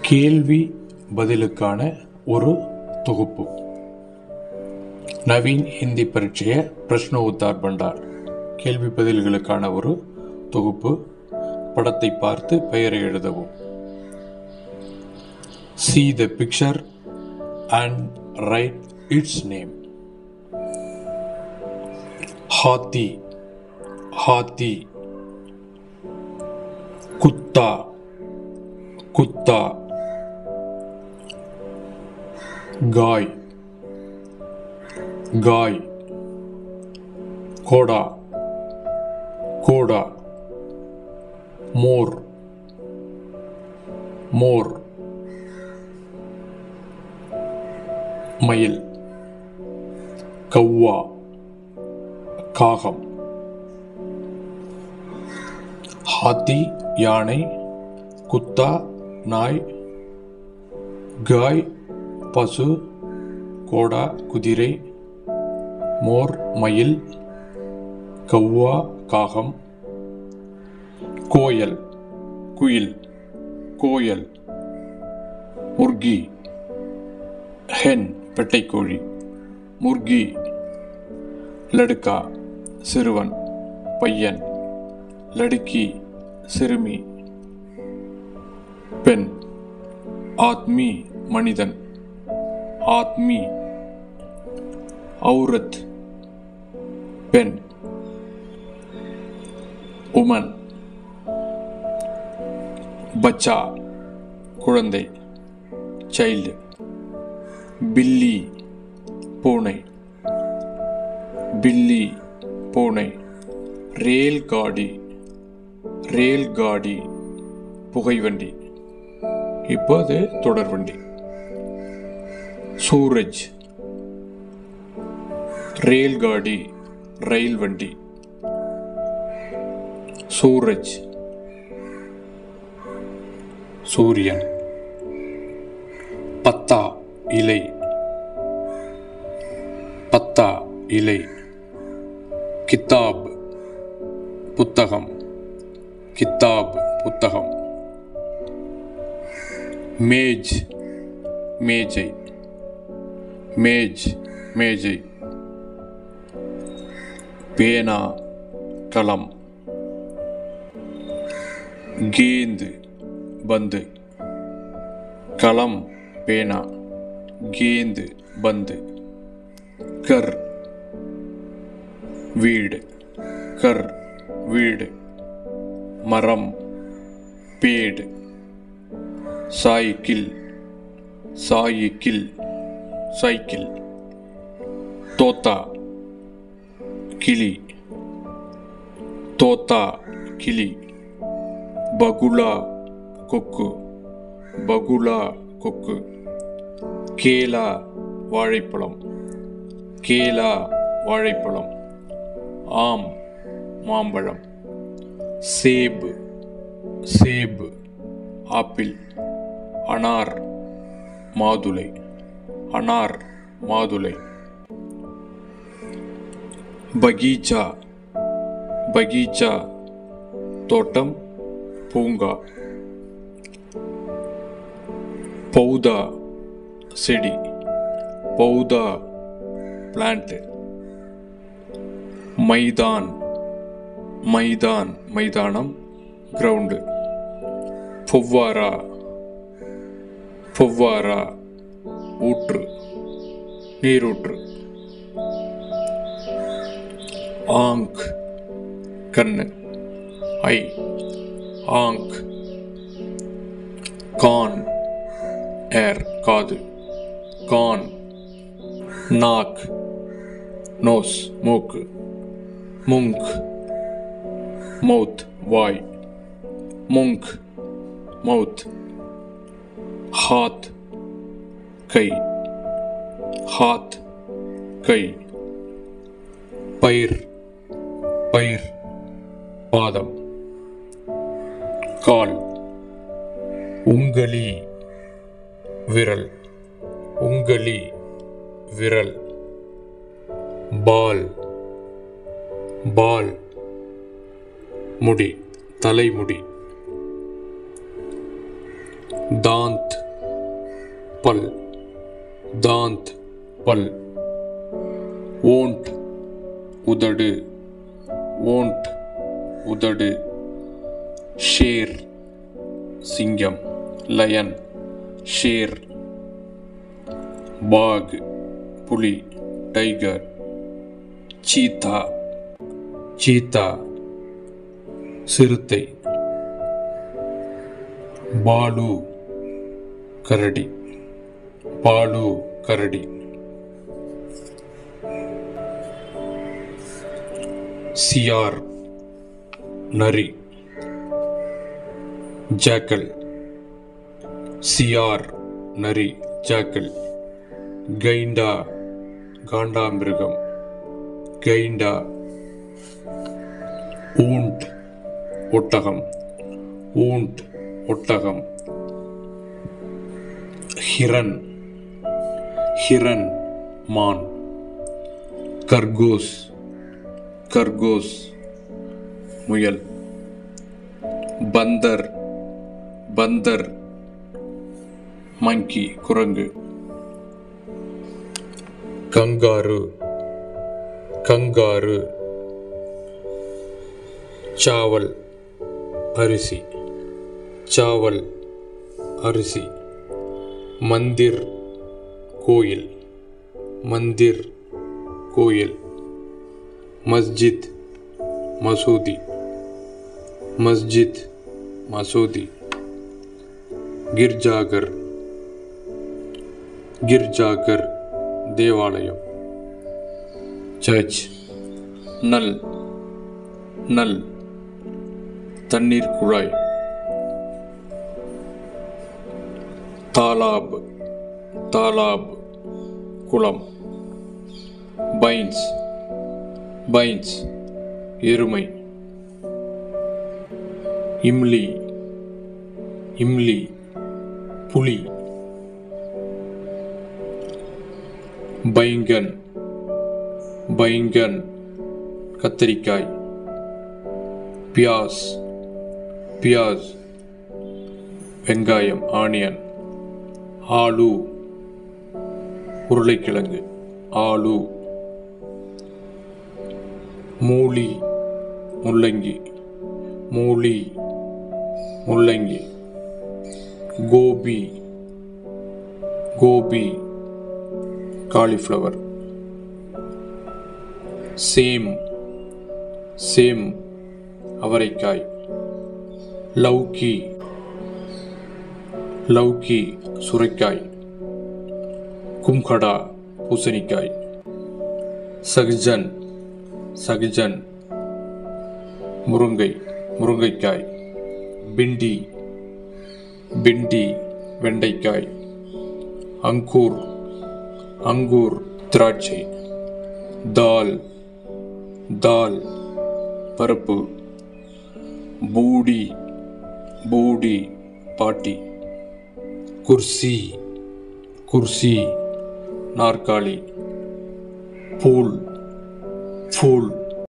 கேள்வி பதிலுக்கான ஒரு தொகுப்பு. நவீன் ஹிந்தி பரீட்சைய பிரஷ்ன உத்தார் பண்டார். கேள்வி பதில்களுக்கான ஒரு தொகுப்பு. படத்தை பார்த்து பெயரை எழுதவும். See the picture and write its name. हाथी, हाथी. कुत्ता, कुत्ता. गाय, गाय. घोड़ा, घोड़ा. मोर, मोर. मயில், कौवा, காகம். हाथी யானை, குத்தா நாய், காய் பசு, கோடா குதிரை, மோர் மயில், கௌவா காகம், கோயல் குயில், கோயல். முர்கி ஹென் பெட்டைக்கோழி, முர்கி. லடுக்கா சிறுவன் பையன், லடுக்கி சிறுமி பெண். ஆத்மி மனிதன், ஆத்மி. ஔரத் பெண், உமன். பச்சா குழந்தை, சைல்டு. பில்லி பூனை, பில்லி பூனை. ரேல்காடி, ரேல்காடி புகைவண்டி. இப்போது தொடர்வண்டி. சூரஜ் ரேல்காடி ரயில் வண்டி. சூரஜ் சூரியன். பத்தா இலை, பத்தா இலை. கித்தாப் புத்தகம், கித்தாப் புத்தகம். மேஜ் மேஜை, மேஜ் மேஜை. பேனா கலம். கேந்து பந்து, கலம் பேனா, கேந்து பந்து. கர் வீடு, கர் வீடு. மரம் பேடு. Cycle, cycle, cycle. तोता किली, तोता किली. बगुला கொக்கு, பகுலா கொக்கு. கேலா வாழைப்பழம், கேலா வாழைப்பழம். ஆம் மாம்பழம். சேபு, சேபு ஆப்பிள். அனார் மாதுளை, அனார் மாதுளை. பகீச்சா, பகீச்சா தோட்டம் பூங்கா. பௌதா செடி, பௌதா பிளான்ட். மைதான், மைதான் மைதானம் கிரவுண்டு. ஃபொவ்வாரா, ஃபொவ்வாரா ஊற்று நீரூற்று. ஆங்க் கண்ணு, ஐ. ஆங்க். கான் ஏர் காது, கான். நாக் நோஸ் மூக்கு. முங்க் மவுத் வாய், முங்க் மவுத். हाथ कई, हाथ कई. पैर, पैर पादम. काल. उंगली विरल, उंगली विरल. बाल, बाल मुड़ी, தலைமுடி. दांत பல். தாந்த் பல். ஓண்ட் உதடு. ஓண்ட் உதடு. ஷேர் சிங்கம். லயன். ஷேர். பாக் புலி. டைகர். சீத்தா. சீத்தா சிறுத்தை. பாலு கரடி. பாலு கரடி. சியார் நரி. ஜாக்கல். சியார் நரி. ஜாக்கல். கைண்டா காண்டாமிருகம். கைண்டா. ஊண்ட் ஒட்டகம். ஊண்ட் ஒட்டகம். ஹிரன். ஹிரன் மான். கர்கோஸ். கர்கோஸ் முயல். பந்தர். பந்தர் மங்கி குரங்கு. கங்காரு. கங்காரு சாவல் அரிசி. சாவல் அரிசி. மந்திர் கோயில். மந்திர் கோயில். மஸ்ஜித் மசூதி. மஸ்ஜித் மசூதி. கிர்ஜாகர். கிர்ஜாகர் தேவாலயம். சர்ச். நல். நல் தண்ணீர் குழாய். தாலாப். தாலாப் குளம். பைன்ஸ். பைன்ஸ் எருமை. இம்லி. இம்லி புலி. பைங்கன். பைங்கன் கத்தரிக்காய். பியாஸ். பியாஸ் வெங்காயம். ஆனியன். ஆலு உருளைக்கிழங்கு. ஆலு. மூலி முள்ளங்கி. மூலி முள்ளங்கி. கோபி. கோபி காலிஃப்ளவர். சேம். சேம் அவரைக்காய். லௌக்கி. லௌக்கி சுரைக்காய். கும்கடா பூசணிக்காய். சகஜன். சகஜன் முருங்கை. முருங்கைக்காய். பிண்டி. பிண்டி வெண்டைக்காய். அங்கூர். அங்கூர் திராட்சை. தால். தால் பருப்பு. பூடி. பூடி பாட்டி. குர்சி. குர்சி நாற்காலி. பூல். பூல்